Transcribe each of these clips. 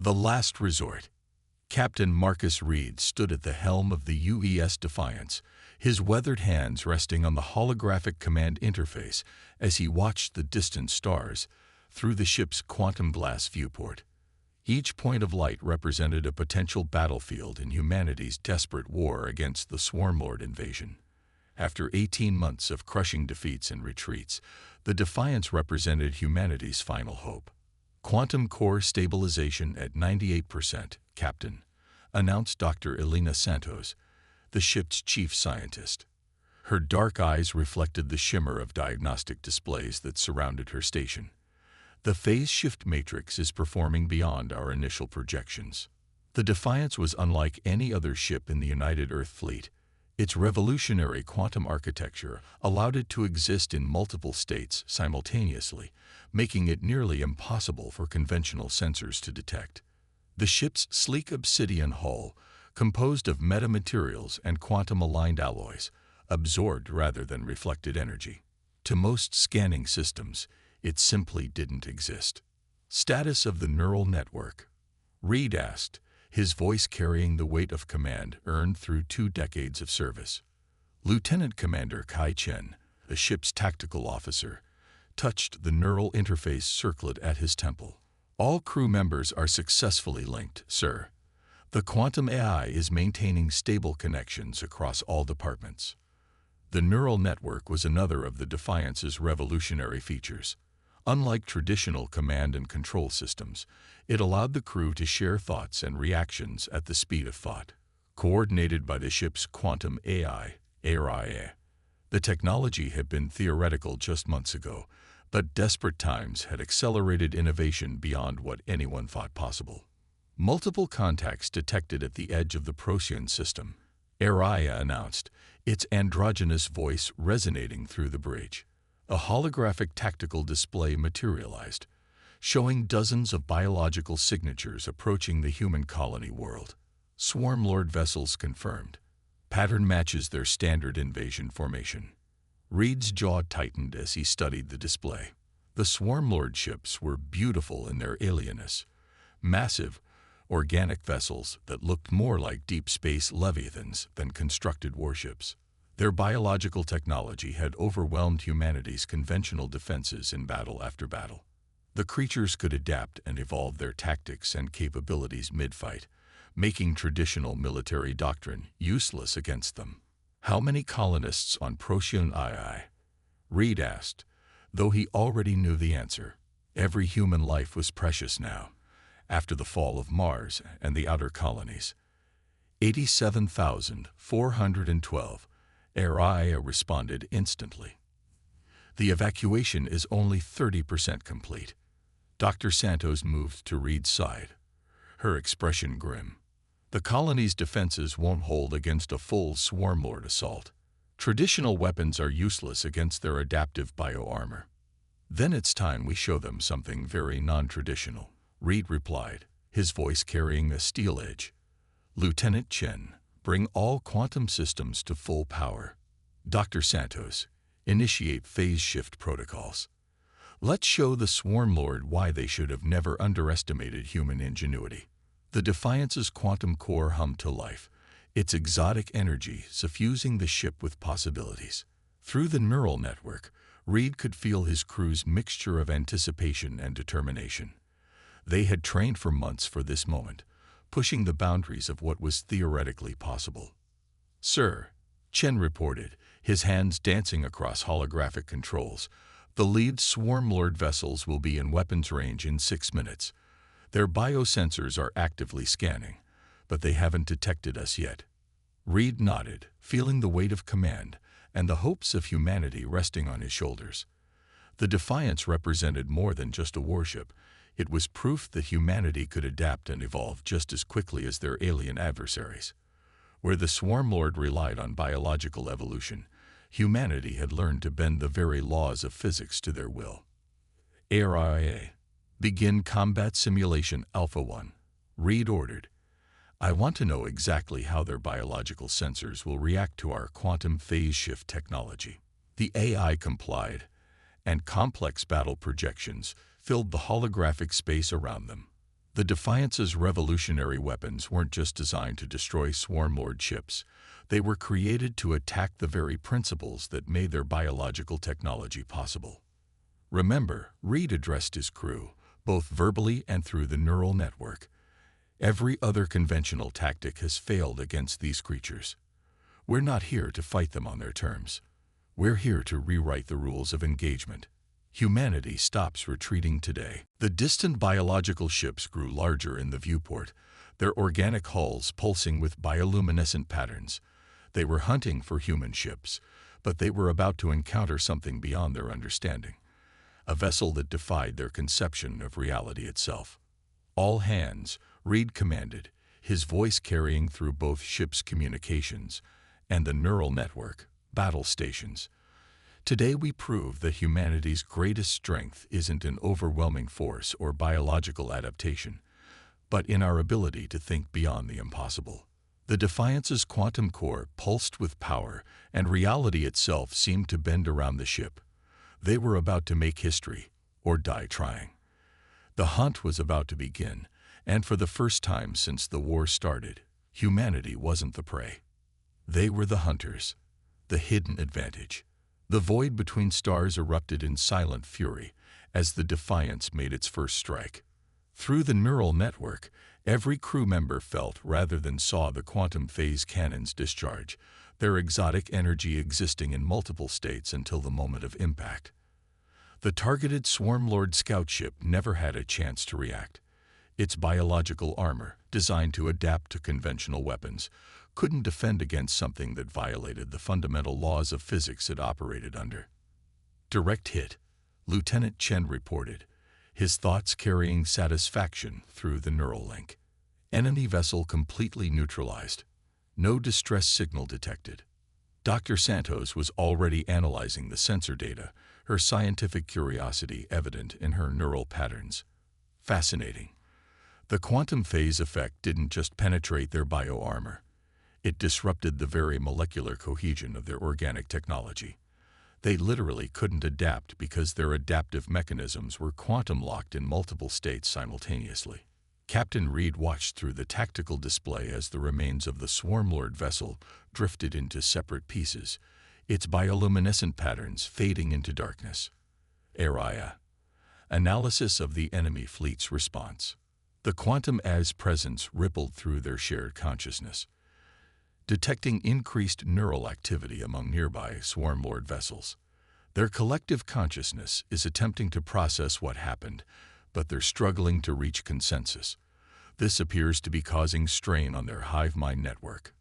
The last resort. Captain Marcus Reed stood at the helm of the UES Defiance, his weathered hands resting on the holographic command interface as he watched the distant stars through the ship's quantum glass viewport. Each point of light represented a potential battlefield in humanity's desperate war against the Swarmlord invasion. After 18 months of crushing defeats and retreats, the Defiance represented humanity's final hope. Quantum core stabilization at 98%, Captain, announced Dr. Elena Santos, the ship's chief scientist. Her dark eyes reflected the shimmer of diagnostic displays that surrounded her station. The phase shift matrix is performing beyond our initial projections. The Defiance was unlike any other ship in the United Earth Fleet. Its revolutionary quantum architecture allowed it to exist in multiple states simultaneously, making it nearly impossible for conventional sensors to detect. The ship's sleek obsidian hull, composed of metamaterials and quantum-aligned alloys, absorbed rather than reflected energy. To most scanning systems, it simply didn't exist. Status of the neural network. Reed asked, his voice carrying the weight of command earned through 2 decades of service. Lieutenant Commander Kai Chen, the ship's tactical officer, touched the neural interface circlet at his temple. All crew members are successfully linked, sir. The quantum AI is maintaining stable connections across all departments. The neural network was another of the Defiance's revolutionary features. Unlike traditional command and control systems, it allowed the crew to share thoughts and reactions at the speed of thought. Coordinated by the ship's quantum AI, ARIA. The technology had been theoretical just months ago, but desperate times had accelerated innovation beyond what anyone thought possible. Multiple contacts detected at the edge of the Procyon system, ARIA announced, its androgynous voice resonating through the breach. A holographic tactical display materialized, showing dozens of biological signatures approaching the human colony world. Swarmlord vessels confirmed. Pattern matches their standard invasion formation. Reed's jaw tightened as he studied the display. The Swarmlord ships were beautiful in their alienness. Massive, organic vessels that looked more like deep space leviathans than constructed warships. Their biological technology had overwhelmed humanity's conventional defenses in battle after battle. The creatures could adapt and evolve their tactics and capabilities mid-fight, making traditional military doctrine useless against them. How many colonists on Procyon II? Reed asked, though he already knew the answer. Every human life was precious now, after the fall of Mars and the outer colonies. 87,412. ARIA responded instantly. The evacuation is only 30% complete. Dr. Santos moved to Reed's side, her expression grim. The colony's defenses won't hold against a full Swarmlord assault. Traditional weapons are useless against their adaptive bioarmor. Then it's time we show them something very non-traditional, Reed replied, his voice carrying a steel edge. Lieutenant Chen, bring all quantum systems to full power. Dr. Santos, initiate phase shift protocols. Let's show the Swarmlord why they should have never underestimated human ingenuity. The Defiance's quantum core hummed to life, its exotic energy suffusing the ship with possibilities. Through the neural network, Reed could feel his crew's mixture of anticipation and determination. They had trained for months for this moment, pushing the boundaries of what was theoretically possible. Sir, Chen reported, his hands dancing across holographic controls, the lead Swarmlord vessels will be in weapons range in 6 minutes. Their biosensors are actively scanning, but they haven't detected us yet. Reed nodded, feeling the weight of command and the hopes of humanity resting on his shoulders. The Defiance represented more than just a warship. It was proof that humanity could adapt and evolve just as quickly as their alien adversaries. Where the Swarmlord relied on biological evolution, humanity had learned to bend the very laws of physics to their will. ARIA. Begin combat simulation Alpha 1. Reed ordered. I want to know exactly how their biological sensors will react to our quantum phase shift technology. The AI complied, and complex battle projections filled the holographic space around them. The Defiance's revolutionary weapons weren't just designed to destroy swarmlord ships. They were created to attack the very principles that made their biological technology possible. Remember, Reed addressed his crew, both verbally and through the neural network. Every other conventional tactic has failed against these creatures. We're not here to fight them on their terms. We're here to rewrite the rules of engagement. Humanity stops retreating today. The distant biological ships grew larger in the viewport, their organic hulls pulsing with bioluminescent patterns. They were hunting for human ships, but they were about to encounter something beyond their understanding. A vessel that defied their conception of reality itself. "All hands," Reed commanded, his voice carrying through both ships' communications and the neural network, battle stations. Today we prove that humanity's greatest strength isn't in overwhelming force or biological adaptation, but in our ability to think beyond the impossible. The Defiance's quantum core pulsed with power, and reality itself seemed to bend around the ship. They were about to make history, or die trying. The hunt was about to begin, and for the first time since the war started, humanity wasn't the prey. They were the hunters, the hidden advantage. The void between stars erupted in silent fury as the Defiance made its first strike. Through the neural network, every crew member felt rather than saw the quantum phase cannons discharge, their exotic energy existing in multiple states until the moment of impact. The targeted Swarmlord scout ship never had a chance to react. Its biological armor, designed to adapt to conventional weapons, couldn't defend against something that violated the fundamental laws of physics it operated under. "Direct hit," Lieutenant Chen reported, his thoughts carrying satisfaction through the neural link. "Enemy vessel completely neutralized. No distress signal detected." Dr. Santos was already analyzing the sensor data, her scientific curiosity evident in her neural patterns. Fascinating. The quantum phase effect didn't just penetrate their bioarmor. It disrupted the very molecular cohesion of their organic technology. They literally couldn't adapt because their adaptive mechanisms were quantum-locked in multiple states simultaneously. Captain Reed watched through the tactical display as the remains of the Swarmlord vessel drifted into separate pieces, its bioluminescent patterns fading into darkness. Area. Analysis of the enemy fleet's response. The quantum-as presence rippled through their shared consciousness, detecting increased neural activity among nearby Swarmlord vessels. Their collective consciousness is attempting to process what happened, but they're struggling to reach consensus. This appears to be causing strain on their hive mind network.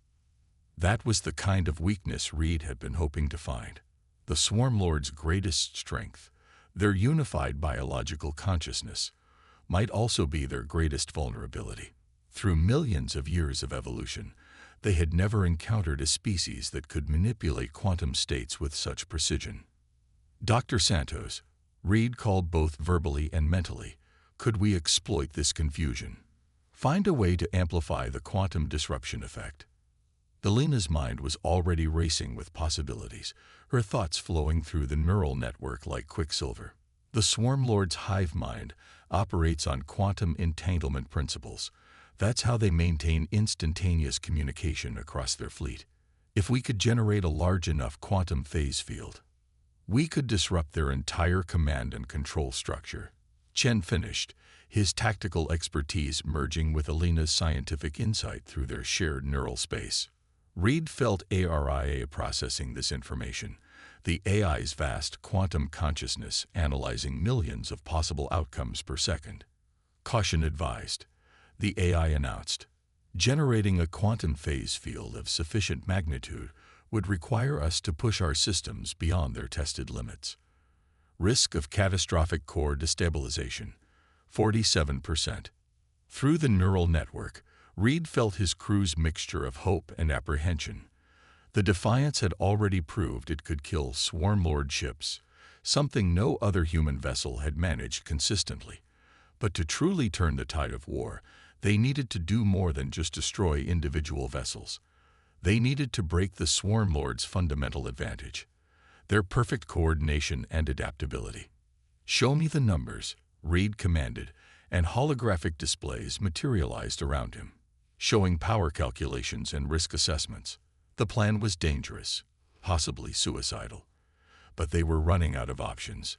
That was the kind of weakness Reed had been hoping to find. The Swarmlord's greatest strength, their unified biological consciousness, might also be their greatest vulnerability. Through millions of years of evolution, they had never encountered a species that could manipulate quantum states with such precision. "Dr. Santos," Reed called both verbally and mentally, "could we exploit this confusion? Find a way to amplify the quantum disruption effect?" Delina's mind was already racing with possibilities, her thoughts flowing through the neural network like quicksilver. The Swarmlord's hive mind operates on quantum entanglement principles. That's how they maintain instantaneous communication across their fleet. If we could generate a large enough quantum phase field, we could disrupt their entire command and control structure. Chen finished, his tactical expertise merging with Alina's scientific insight through their shared neural space. Reed felt ARIA processing this information, the AI's vast quantum consciousness analyzing millions of possible outcomes per second. "Caution advised," the AI announced. "Generating a quantum phase field of sufficient magnitude would require us to push our systems beyond their tested limits. Risk of catastrophic core destabilization, 47%. Through the neural network, Reed felt his crew's mixture of hope and apprehension. The Defiance had already proved it could kill Swarmlord ships, something no other human vessel had managed consistently. But to truly turn the tide of war, they needed to do more than just destroy individual vessels. They needed to break the Swarmlord's fundamental advantage, their perfect coordination and adaptability. "Show me the numbers," Reed commanded, and holographic displays materialized around him, showing power calculations and risk assessments. The plan was dangerous, possibly suicidal, but they were running out of options.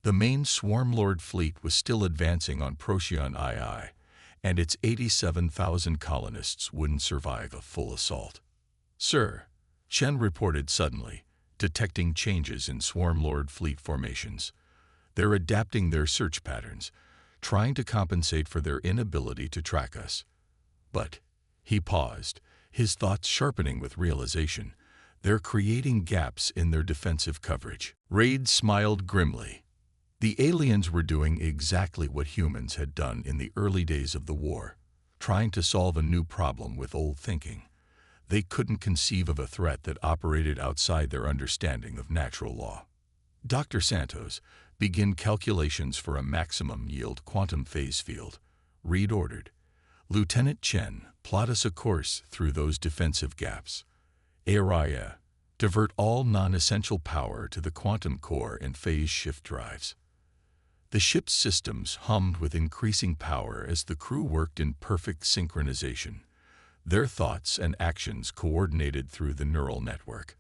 The main Swarmlord fleet was still advancing on Procyon II, and its 87,000 colonists wouldn't survive a full assault. "Sir," Chen reported suddenly, detecting changes in Swarmlord fleet formations. "They're adapting their search patterns, trying to compensate for their inability to track us." But he paused, his thoughts sharpening with realization. They're creating gaps in their defensive coverage. Reid smiled grimly. The aliens were doing exactly what humans had done in the early days of the war, trying to solve a new problem with old thinking. They couldn't conceive of a threat that operated outside their understanding of natural law. "Dr. Santos, begin calculations for a maximum yield quantum phase field," Reid ordered. "Lieutenant Chen, plot us a course through those defensive gaps. Araya, divert all non-essential power to the quantum core and phase shift drives." The ship's systems hummed with increasing power as the crew worked in perfect synchronization, their thoughts and actions coordinated through the neural network.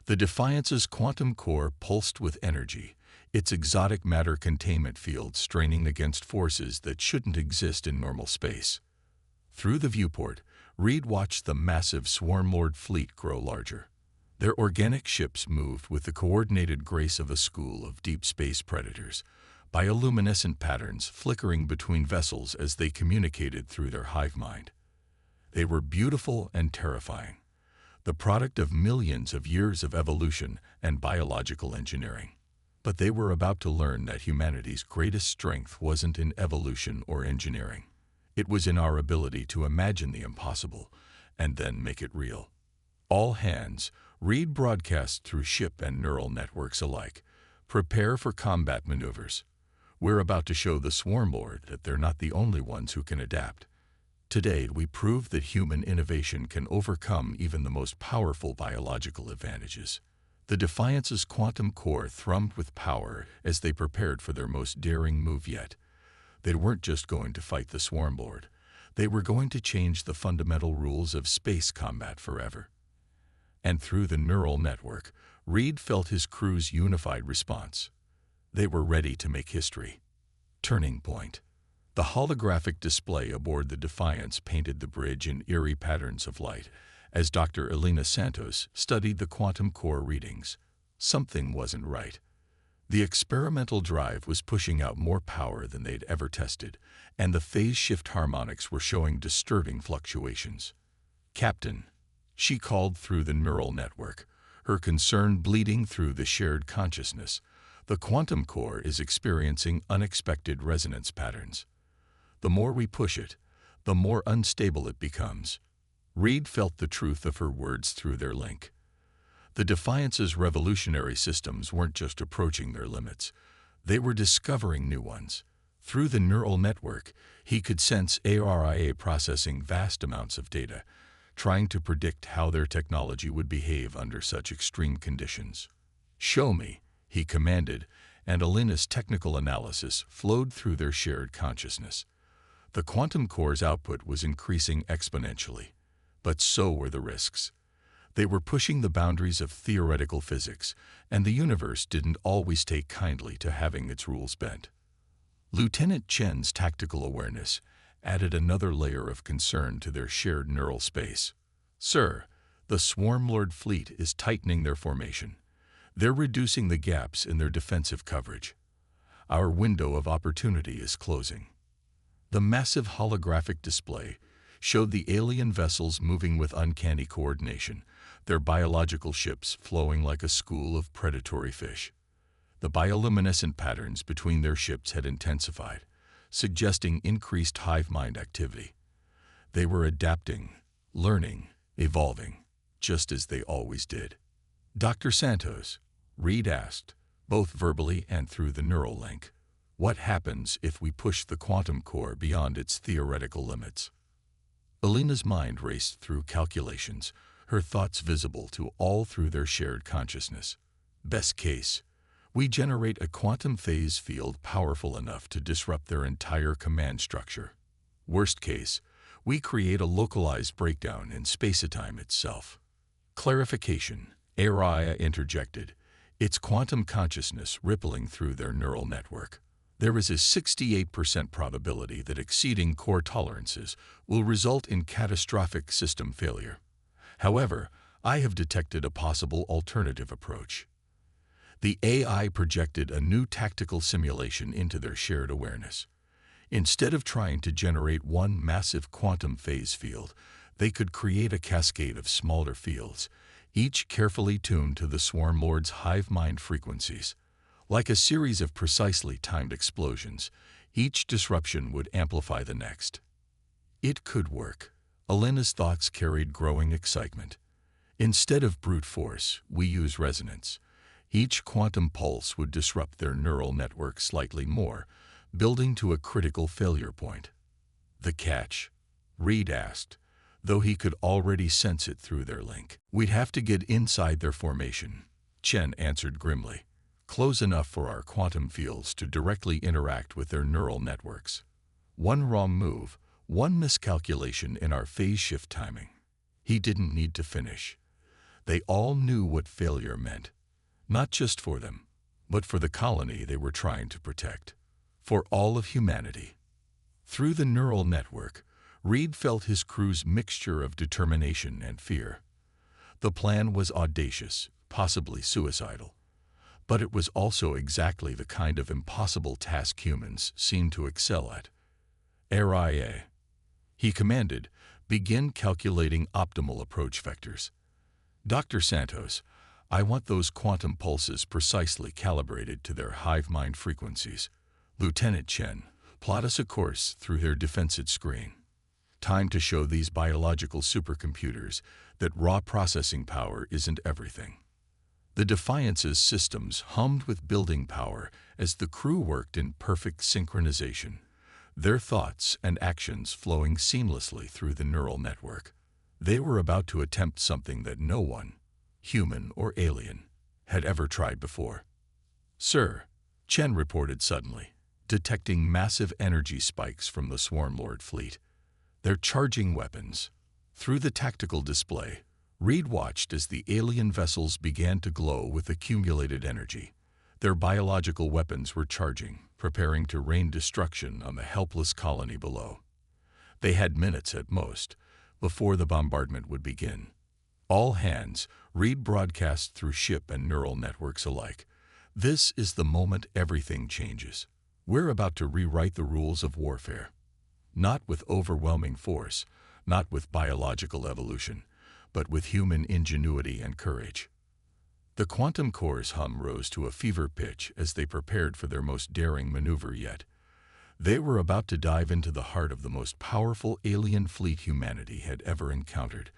The Defiance's quantum core pulsed with energy, its exotic matter containment field straining against forces that shouldn't exist in normal space. Through the viewport, Reid watched the massive Swarmlord fleet grow larger. Their organic ships moved with the coordinated grace of a school of deep space predators, bioluminescent patterns flickering between vessels as they communicated through their hive mind. They were beautiful and terrifying, the product of millions of years of evolution and biological engineering. But they were about to learn that humanity's greatest strength wasn't in evolution or engineering. It was in our ability to imagine the impossible and then make it real. "All hands," Reid broadcast through ship and neural networks alike, "prepare for combat maneuvers. We're about to show the Swarmlord that they're not the only ones who can adapt. Today, we proved that human innovation can overcome even the most powerful biological advantages." The Defiance's quantum core thrummed with power as they prepared for their most daring move yet. They weren't just going to fight the Swarmlord. They were going to change the fundamental rules of space combat forever. And through the neural network, Reid felt his crew's unified response. They were ready to make history. Turning point. The holographic display aboard the Defiance painted the bridge in eerie patterns of light as Dr. Elena Santos studied the quantum core readings. Something wasn't right. The experimental drive was pushing out more power than they'd ever tested, and the phase shift harmonics were showing disturbing fluctuations. "Captain," she called through the neural network, her concern bleeding through the shared consciousness, "the quantum core is experiencing unexpected resonance patterns. The more we push it, the more unstable it becomes." Reid felt the truth of her words through their link. The Defiance's revolutionary systems weren't just approaching their limits. They were discovering new ones. Through the neural network, he could sense ARIA processing vast amounts of data, trying to predict how their technology would behave under such extreme conditions. "Show me," he commanded, and Elena's technical analysis flowed through their shared consciousness. The quantum core's output was increasing exponentially, but so were the risks. They were pushing the boundaries of theoretical physics, and the universe didn't always take kindly to having its rules bent. Lieutenant Chen's tactical awareness added another layer of concern to their shared neural space. "Sir, the Swarmlord fleet is tightening their formation. They're reducing the gaps in their defensive coverage. Our window of opportunity is closing." The massive holographic display showed the alien vessels moving with uncanny coordination, their biological ships flowing like a school of predatory fish. The bioluminescent patterns between their ships had intensified, suggesting increased hive mind activity. They were adapting, learning, evolving, just as they always did. "Dr. Santos," Reid asked, both verbally and through the neural link, "what happens if we push the quantum core beyond its theoretical limits?" Elena's mind raced through calculations, her thoughts visible to all through their shared consciousness. "Best case, We generate a quantum phase field powerful enough to disrupt their entire command structure. Worst case, we create a localized breakdown in space-time itself. Clarification, Araya interjected, its quantum consciousness rippling through their neural network. There is a 68% probability that exceeding core tolerances will result in catastrophic system failure. However, I have detected a possible alternative approach. The AI projected a new tactical simulation into their shared awareness. Instead of trying to generate one massive quantum phase field, they could create a cascade of smaller fields, each carefully tuned to the Swarm Lord's hive mind frequencies. Like a series of precisely timed explosions, each disruption would amplify the next. It could work. Elena's thoughts carried growing excitement. Instead of brute force, we use resonance. Each quantum pulse would disrupt their neural network slightly more, building to a critical failure point. The catch? Reed asked, though he could already sense it through their link. We'd have to get inside their formation, Chen answered grimly. Close enough for our quantum fields to directly interact with their neural networks. One wrong move, one miscalculation in our phase shift timing. He didn't need to finish. They all knew what failure meant. Not just for them, but for the colony they were trying to protect. For all of humanity. Through the neural network, Reed felt his crew's mixture of determination and fear. The plan was audacious, possibly suicidal. But it was also exactly the kind of impossible task humans seem to excel at. Araya, he commanded, begin calculating optimal approach vectors. Dr. Santos, I want those quantum pulses precisely calibrated to their hive mind frequencies. Lieutenant Chen, plot us a course through their defensive screen. Time to show these biological supercomputers that raw processing power isn't everything. The Defiance's systems hummed with building power as the crew worked in perfect synchronization, their thoughts and actions flowing seamlessly through the neural network. They were about to attempt something that no one, human or alien, had ever tried before. Sir, Chen reported suddenly, detecting massive energy spikes from the Swarm Lord fleet. They're charging weapons. Through the tactical display, Reed watched as the alien vessels began to glow with accumulated energy. Their biological weapons were charging, preparing to rain destruction on the helpless colony below. They had minutes at most before the bombardment would begin. All hands, Reed broadcast through ship and neural networks alike. This is the moment everything changes. We're about to rewrite the rules of warfare. Not with overwhelming force, not with biological evolution, but with human ingenuity and courage. The quantum core's hum rose to a fever pitch as they prepared for their most daring maneuver yet. They were about to dive into the heart of the most powerful alien fleet humanity had ever encountered,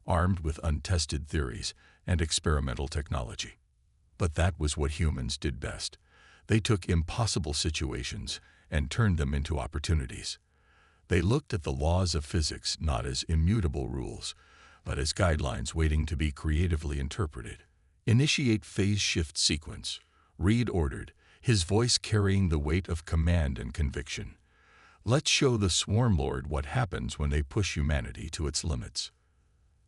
armed with untested theories and experimental technology. But that was what humans did best. They took impossible situations and turned them into opportunities. They looked at the laws of physics not as immutable rules, but as guidelines waiting to be creatively interpreted. Initiate phase shift sequence, Reed ordered, his voice carrying the weight of command and conviction. Let's show the Swarm Lord what happens when they push humanity to its limits.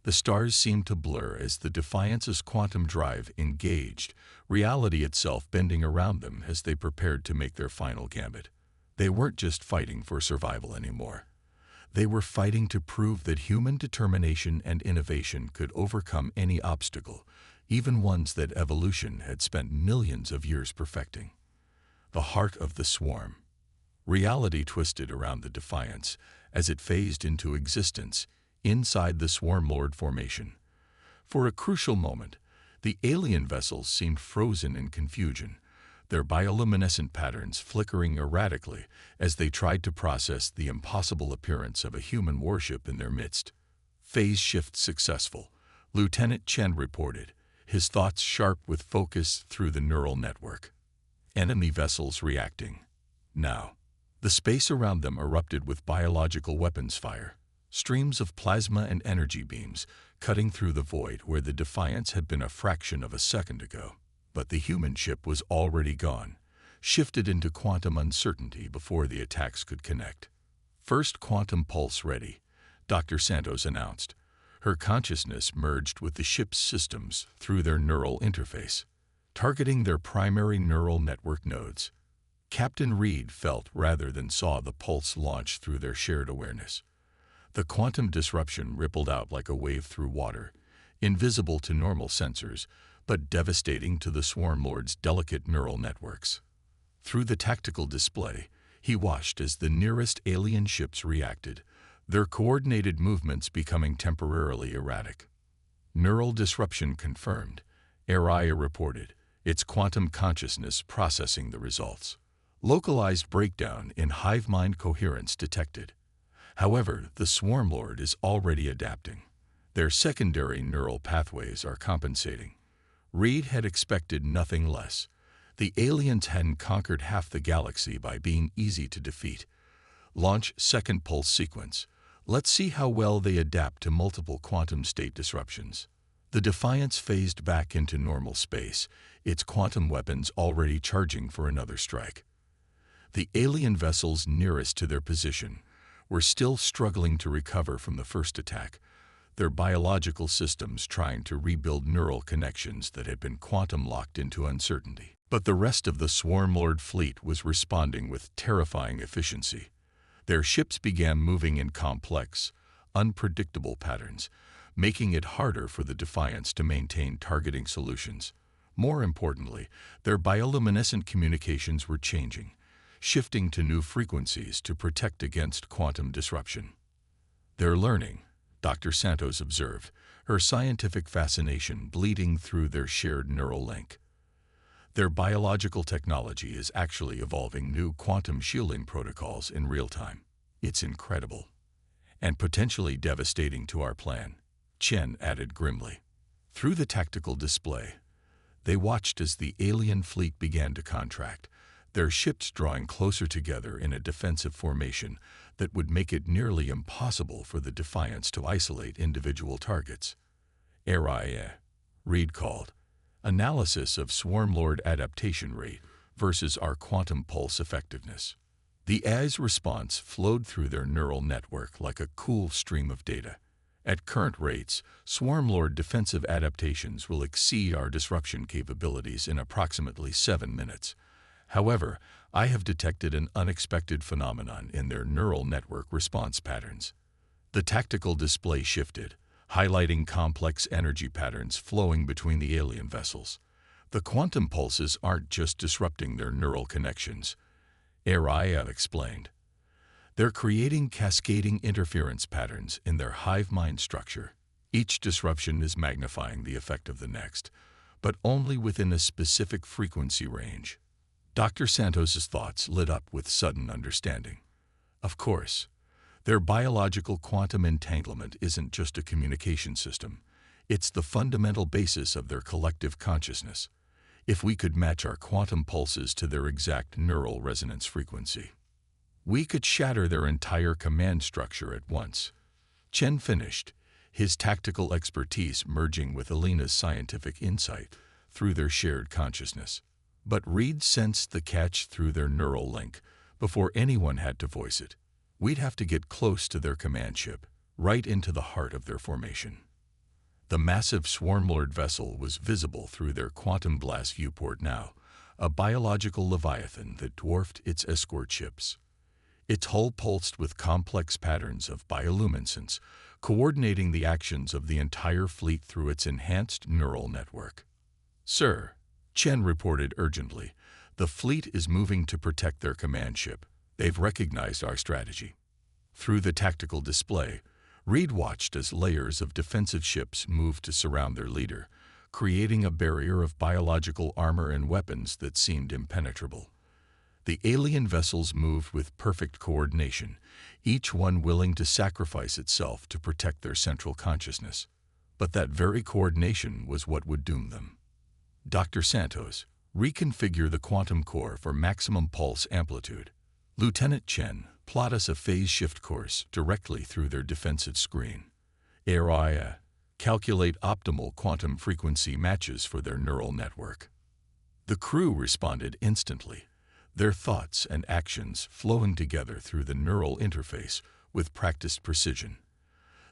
The stars seemed to blur as the Defiance's quantum drive engaged, reality itself bending around them as they prepared to make their final gambit. They weren't just fighting for survival anymore. They were fighting to prove that human determination and innovation could overcome any obstacle, even ones that evolution had spent millions of years perfecting. The heart of the swarm. Reality twisted around the Defiance as it phased into existence inside the Swarm Lord formation. For a crucial moment, the alien vessels seemed frozen in confusion, their bioluminescent patterns flickering erratically as they tried to process the impossible appearance of a human warship in their midst. Phase shift successful, Lieutenant Chen reported, his thoughts sharp with focus through the neural network. Enemy vessels reacting. Now, the space around them erupted with biological weapons fire, streams of plasma and energy beams cutting through the void where the Defiance had been a fraction of a second ago. But the human ship was already gone, shifted into quantum uncertainty before the attacks could connect. "First quantum pulse ready," Dr. Santos announced. Her consciousness merged with the ship's systems through their neural interface, targeting their primary neural network nodes. Captain Reed felt rather than saw the pulse launch through their shared awareness. The quantum disruption rippled out like a wave through water, invisible to normal sensors, but devastating to the Swarm Lord's delicate neural networks. Through the tactical display, he watched as the nearest alien ships reacted, their coordinated movements becoming temporarily erratic. "Neural disruption confirmed," Araya reported, its quantum consciousness processing the results. "Localized breakdown in hive mind coherence detected." However, the Swarm Lord is already adapting. Their secondary neural pathways are compensating. Reed had expected nothing less. The aliens hadn't conquered half the galaxy by being easy to defeat. "Launch second pulse sequence. Let's see how well they adapt to multiple quantum state disruptions." The Defiance phased back into normal space, its quantum weapons already charging for another strike. The alien vessels nearest to their position were still struggling to recover from the first attack, their biological systems trying to rebuild neural connections that had been quantum locked into uncertainty. But the rest of the Swarm Lord fleet was responding with terrifying efficiency. Their ships began moving in complex, unpredictable patterns, making it harder for the Defiance to maintain targeting solutions. More importantly, their bioluminescent communications were changing, shifting to new frequencies to protect against quantum disruption. "They're learning," Dr. Santos observed, her scientific fascination bleeding through their shared neural link. "Their biological technology is actually evolving new quantum shielding protocols in real time. It's incredible. And potentially devastating to our plan," Chen added grimly. Through the tactical display, they watched as the alien fleet began to contract, their ships drawing closer together in a defensive formation that would make it nearly impossible for the Defiance to isolate individual targets. "Araya," Reed called. "Analysis of Swarm Lord adaptation rate versus our quantum pulse effectiveness." The AI's response flowed through their neural network like a cool stream of data. "At current rates, Swarm Lord defensive adaptations will exceed our disruption capabilities in approximately 7 minutes. However, I have detected an unexpected phenomenon in their neural network response patterns." The tactical display shifted, highlighting complex energy patterns flowing between the alien vessels. "The quantum pulses aren't just disrupting their neural connections," Araya explained. "They're creating cascading interference patterns in their hive mind structure. Each disruption is magnifying the effect of the next, but only within a specific frequency range." Dr. Santos's thoughts lit up with sudden understanding. Of course, their biological quantum entanglement isn't just a communication system. It's the fundamental basis of their collective consciousness. If we could match our quantum pulses to their exact neural resonance frequency, we could shatter their entire command structure at once. Chen finished, his tactical expertise merging with Alina's scientific insight through their shared consciousness. But Reed sensed the catch through their neural link before anyone had to voice it. We'd have to get close to their command ship, right into the heart of their formation. The massive Swarm Lord vessel was visible through their quantum glass viewport now, a biological leviathan that dwarfed its escort ships. Its hull pulsed with complex patterns of bioluminescence, coordinating the actions of the entire fleet through its enhanced neural network. "Sir," Chen reported urgently, "the fleet is moving to protect their command ship. They've recognized our strategy." Through the tactical display, Reed watched as layers of defensive ships moved to surround their leader, creating a barrier of biological armor and weapons that seemed impenetrable. The alien vessels moved with perfect coordination, each one willing to sacrifice itself to protect their central consciousness. But that very coordination was what would doom them. "Dr. Santos, reconfigure the quantum core for maximum pulse amplitude." Lieutenant Chen, plot us a phase shift course directly through their defensive screen. Araya, calculate optimal quantum frequency matches for their neural network. The crew responded instantly, their thoughts and actions flowing together through the neural interface with practiced precision.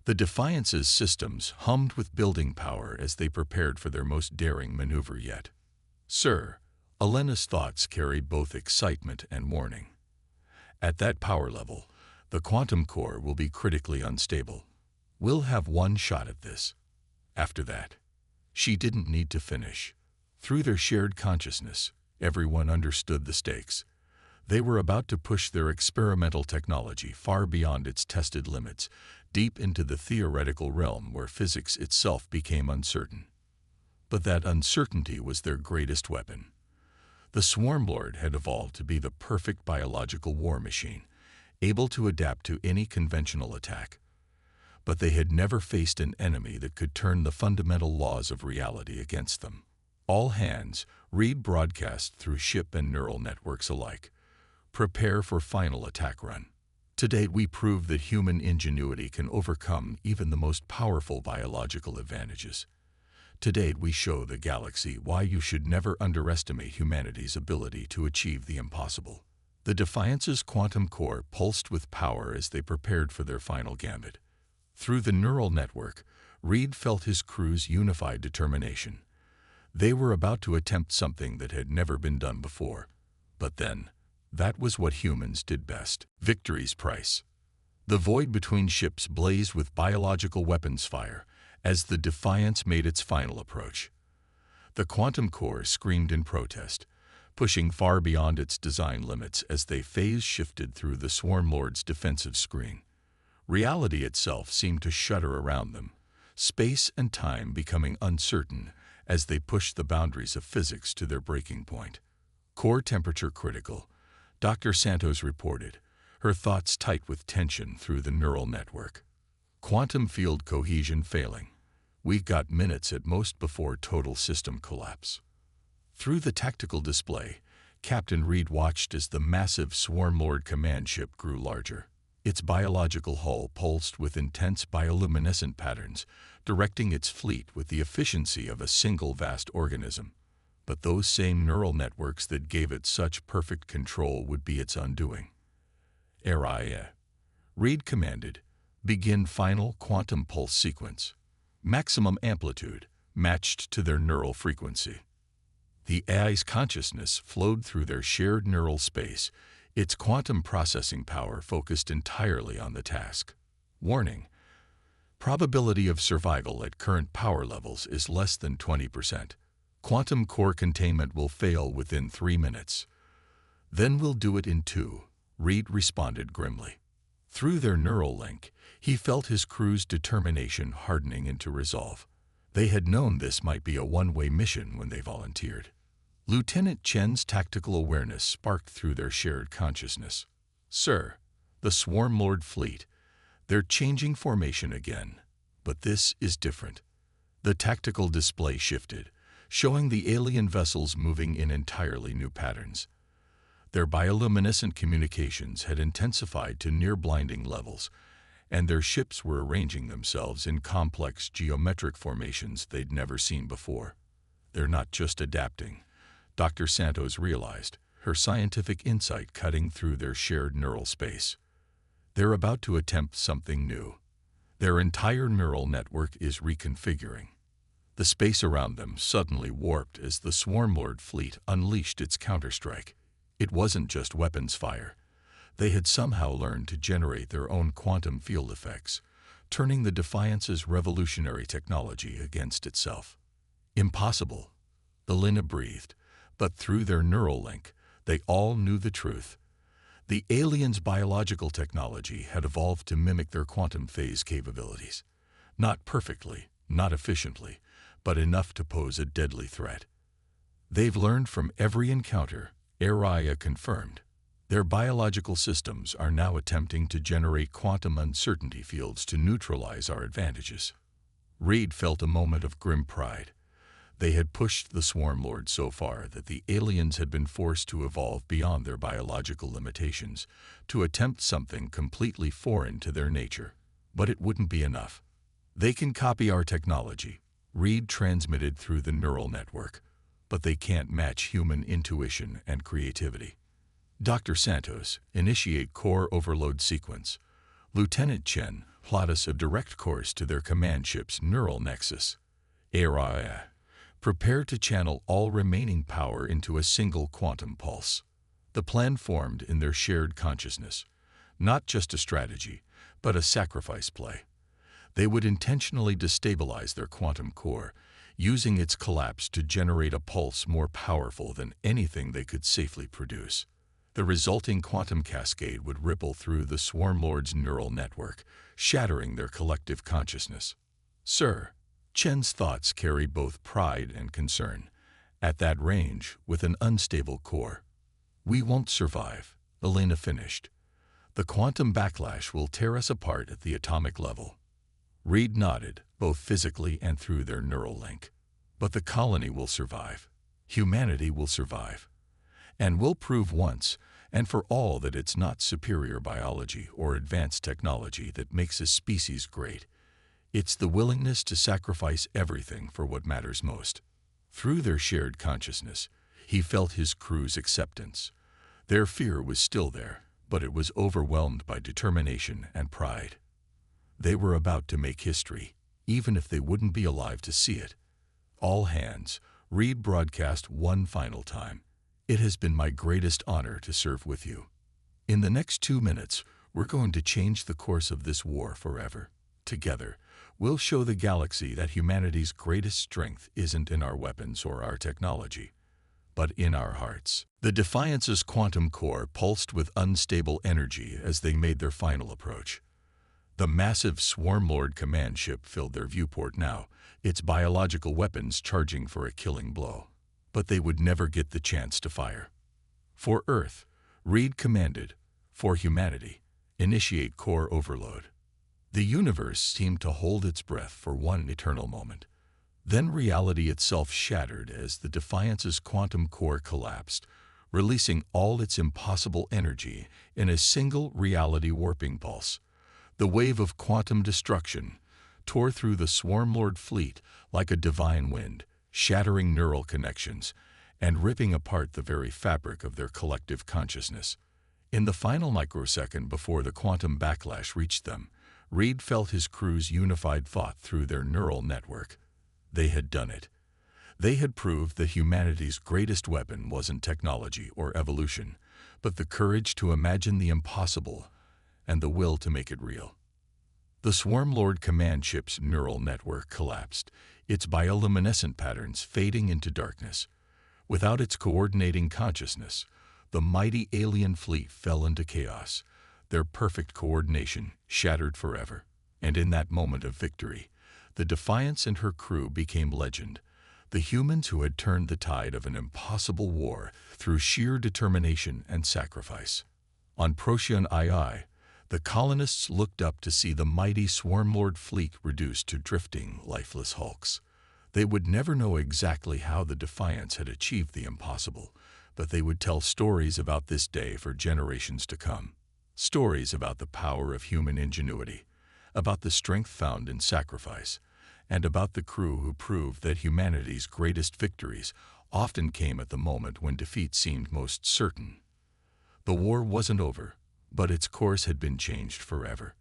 The Defiance's systems hummed with building power as they prepared for their most daring maneuver yet. "Sir," Elena's thoughts carried both excitement and warning. "At that power level, the quantum core will be critically unstable. We'll have one shot at this. After that." She didn't need to finish. Through their shared consciousness, everyone understood the stakes. They were about to push their experimental technology far beyond its tested limits, deep into the theoretical realm where physics itself became uncertain. But that uncertainty was their greatest weapon. The Swarmlord had evolved to be the perfect biological war machine, able to adapt to any conventional attack. But they had never faced an enemy that could turn the fundamental laws of reality against them. "All hands," Reed broadcast through ship and neural networks alike. "Prepare for final attack run. To date, we proved that human ingenuity can overcome even the most powerful biological advantages. To date, we show the galaxy why you should never underestimate humanity's ability to achieve the impossible." The Defiance's quantum core pulsed with power as they prepared for their final gambit. Through the neural network, Reed felt his crew's unified determination. They were about to attempt something that had never been done before. But then, that was what humans did best: victory's price. The void between ships blazed with biological weapons fire as the Defiance made its final approach. The quantum core screamed in protest, pushing far beyond its design limits as they phase-shifted through the Swarmlord's defensive screen. Reality itself seemed to shudder around them, space and time becoming uncertain as they pushed the boundaries of physics to their breaking point. "Core temperature critical," Dr. Santos reported, her thoughts tight with tension through the neural network. "Quantum field cohesion failing. We've got minutes at most before total system collapse." Through the tactical display, Captain Reed watched as the massive Swarmlord command ship grew larger. Its biological hull pulsed with intense bioluminescent patterns, directing its fleet with the efficiency of a single vast organism. But those same neural networks that gave it such perfect control would be its undoing. "Area," Reed commanded, "begin final quantum pulse sequence. Maximum amplitude, matched to their neural frequency." The AI's consciousness flowed through their shared neural space, its quantum processing power focused entirely on the task. "Warning: probability of survival at current power levels is less than 20%. Quantum core containment will fail within 3 minutes. Then we'll do it in 2, Reed responded grimly. Through their neural link, he felt his crew's determination hardening into resolve. They had known this might be a one-way mission when they volunteered. Lieutenant Chen's tactical awareness sparked through their shared consciousness. "Sir, the Swarmlord fleet. They're changing formation again. But this is different." The tactical display shifted, showing the alien vessels moving in entirely new patterns. Their bioluminescent communications had intensified to near-blinding levels, and their ships were arranging themselves in complex geometric formations they'd never seen before. "They're not just adapting," Dr. Santos realized, her scientific insight cutting through their shared neural space. "They're about to attempt something new. Their entire neural network is reconfiguring." The space around them suddenly warped as the Swarmlord fleet unleashed its counterstrike. It wasn't just weapons fire. They had somehow learned to generate their own quantum field effects, turning the Defiance's revolutionary technology against itself. "Impossible," Elena breathed, but through their neural link, they all knew the truth. The aliens' biological technology had evolved to mimic their quantum phase capabilities. Not perfectly, not efficiently, but enough to pose a deadly threat. "They've learned from every encounter," Araya confirmed. "Their biological systems are now attempting to generate quantum uncertainty fields to neutralize our advantages." Reed felt a moment of grim pride. They had pushed the Swarmlord so far that the aliens had been forced to evolve beyond their biological limitations, to attempt something completely foreign to their nature. But it wouldn't be enough. "They can copy our technology," Reed transmitted through the neural network. but they can't match human intuition and creativity. Dr. Santos, initiate core overload sequence. Lieutenant Chen, plot us a direct course to their command ship's neural nexus. Area. Prepare to channel all remaining power into a single quantum pulse. The plan formed in their shared consciousness. Not just a strategy, but a sacrifice play. They would intentionally destabilize their quantum core, using its collapse to generate a pulse more powerful than anything they could safely produce. The resulting quantum cascade would ripple through the Swarm Lord's neural network, shattering their collective consciousness. Sir, Chen's thoughts carry both pride and concern. At that range, with an unstable core, we won't survive, Elena finished. The quantum backlash will tear us apart at the atomic level. Reed nodded, both physically and through their neural link. But the colony will survive. Humanity will survive. And we'll prove once and for all that it's not superior biology or advanced technology that makes a species great. It's the willingness to sacrifice everything for what matters most. Through their shared consciousness, he felt his crew's acceptance. Their fear was still there, but it was overwhelmed by determination and pride. They were about to make history, even if they wouldn't be alive to see it. All hands, Reed broadcast one final time. It has been my greatest honor to serve with you. In the next 2 minutes, we're going to change the course of this war forever. Together, we'll show the galaxy that humanity's greatest strength isn't in our weapons or our technology, but in our hearts. The Defiance's quantum core pulsed with unstable energy as they made their final approach. The massive Swarm Lord command ship filled their viewport now, its biological weapons charging for a killing blow. But they would never get the chance to fire. For Earth, Reed commanded. For humanity, initiate core overload. The universe seemed to hold its breath for one eternal moment. Then reality itself shattered as the Defiance's quantum core collapsed, releasing all its impossible energy in a single reality warping pulse. The wave of quantum destruction tore through the Swarm Lord fleet like a divine wind, shattering neural connections and ripping apart the very fabric of their collective consciousness. In the final microsecond before the quantum backlash reached them, Reed felt his crew's unified thought through their neural network. They had done it. They had proved that humanity's greatest weapon wasn't technology or evolution, but the courage to imagine the impossible and the will to make it real. The Swarm Lord command ship's neural network collapsed, its bioluminescent patterns fading into darkness. Without its coordinating consciousness, the mighty alien fleet fell into chaos, their perfect coordination shattered forever. And in that moment of victory, the Defiance and her crew became legend, the humans who had turned the tide of an impossible war through sheer determination and sacrifice. On Procyon II, the colonists looked up to see the mighty Swarm Lord fleet reduced to drifting, lifeless hulks. They would never know exactly how the Defiance had achieved the impossible, but they would tell stories about this day for generations to come. Stories about the power of human ingenuity, about the strength found in sacrifice, and about the crew who proved that humanity's greatest victories often came at the moment when defeat seemed most certain. The war wasn't over, but its course had been changed forever.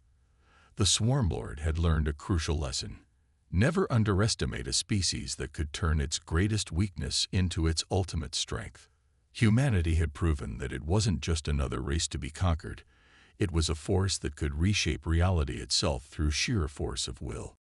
The Swarm Lord had learned a crucial lesson. Never underestimate a species that could turn its greatest weakness into its ultimate strength. Humanity had proven that it wasn't just another race to be conquered. It was a force that could reshape reality itself through sheer force of will.